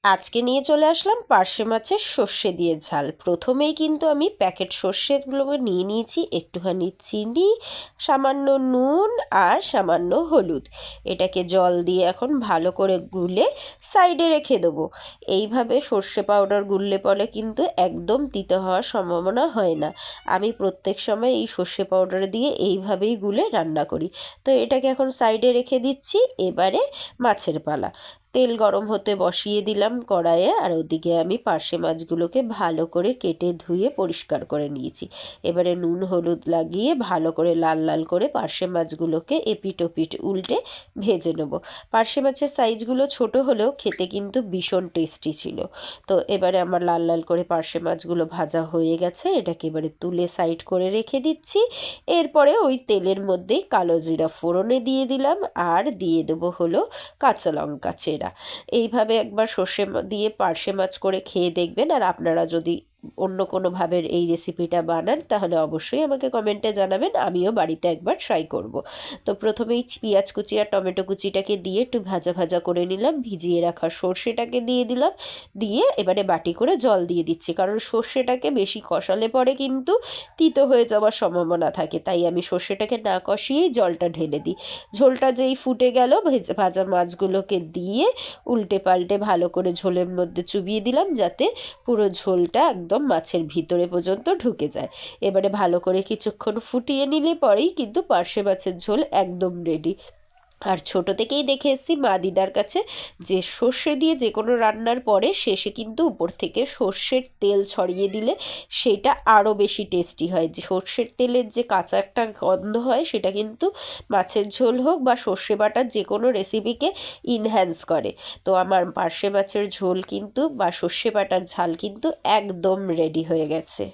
আজকে নিয়ে চলে আসলাম পার্শে মাছের সর্ষে দিয়ে ঝাল। প্রথমেই কিন্তু আমি প্যাকেট সর্ষেগুলোকে নিয়ে নিয়েছি, একটুখানি চিনি, সামান্য নুন আর সামান্য হলুদ। এটাকে জল দিয়ে এখন ভালো করে গুলে সাইডে রেখে দেবো। এইভাবে সর্ষে পাউডার গুললে পরে কিন্তু একদম তিতো হওয়ার সম্ভাবনা হয় না। আমি প্রত্যেক সময় এই সর্ষে পাউডার দিয়ে এইভাবেই গুলে রান্না করি। তো এটাকে এখন সাইডে রেখে দিচ্ছি। এবারে মাছের পালা। তেল গরম হতে বসিয়ে দিলাম কড়াইয়ে, আর ওদিকে আমি পার্শে মাছগুলোকে ভালো করে কেটে ধুয়ে পরিষ্কার করে নিয়েছি। এবারে নুন হলুদ লাগিয়ে ভালো করে লাল লাল করে পার্শে মাছগুলোকে এপিট ওপিট উল্টে ভেজে নেব। পার্শে মাছের সাইজগুলো ছোট হলেও খেতে কিন্তু ভীষণ টেস্টি ছিল। তো এবারে আমার লাল লাল করে পার্শে মাছগুলো ভাজা হয়ে গেছে, এটাকে এবারে তুলে সাইড করে রেখে দিচ্ছি। এরপরে ওই তেলের মধ্যেই কালো জিরা ফোড়নে দিয়ে দিলাম, আর দিয়ে দেবো হলো কাঁচা লঙ্কা চেরা। এইভাবে একবার সর্ষে দিয়ে পার্শে মাছ করে খেয়ে দেখবেন। আর আপনারা যদি অন্য কোনোভাবে এই রেসিপিটা বানান তাহলে অবশ্যই আমাকে কমেন্টে জানাবেন, আমিও বাড়িতে একবার ট্রাই করব। তো প্রথমেই পেঁয়াজ কুচি আর টমেটো কুচিটাকে দিয়ে একটু ভাজা ভাজা করে নিলাম, ভিজিয়ে রাখা সর্ষেটাকে দিয়ে দিলাম, দিয়ে এবারে বাটি করে জল দিয়ে দিচ্ছি, কারণ সর্ষেটাকে বেশি কষালে পরে কিন্তু তিতো হয়ে যাওয়ার সম্ভাবনা থাকে। তাই আমি সর্ষেটাকে না কষিয়েই জলটা ঢেলে দিই। ঝোলটা যেই ফুটে গেল, ভাজা মাছগুলোকে দিয়ে উল্টে পাল্টে ভালো করে ঝোলের মধ্যে চুবিয়ে দিলাম, যাতে পুরো ঝোলটা একদম মাছের ভিতরে পর্যন্ত ঢুকে যায়। এবারে ভালো করে কিছুক্ষণ ফুটিয়ে নিলে পরেই কিন্তু পার্শে মাছের ঝোল একদম রেডি। আর ছোট থেকেই দেখে এসেছি মা দিদার কাছে যে সর্ষে দিয়ে যে কোনো রান্নার পরে শেষে কিন্তু উপর থেকে সর্ষের তেল ছড়িয়ে দিলে সেটা আরও বেশি টেস্টি হয়। যে সর্ষের তেলের যে কাঁচা একটা গন্ধ হয় সেটা কিন্তু মাছের ঝোল হোক বা সর্ষে বাটার যে কোনো রেসিপিকে ইনহ্যান্স করে। তো আমার পার্শে মাছের ঝোল কিন্তু বা সর্ষে বাটার ঝাল কিন্তু একদম রেডি হয়ে গেছে।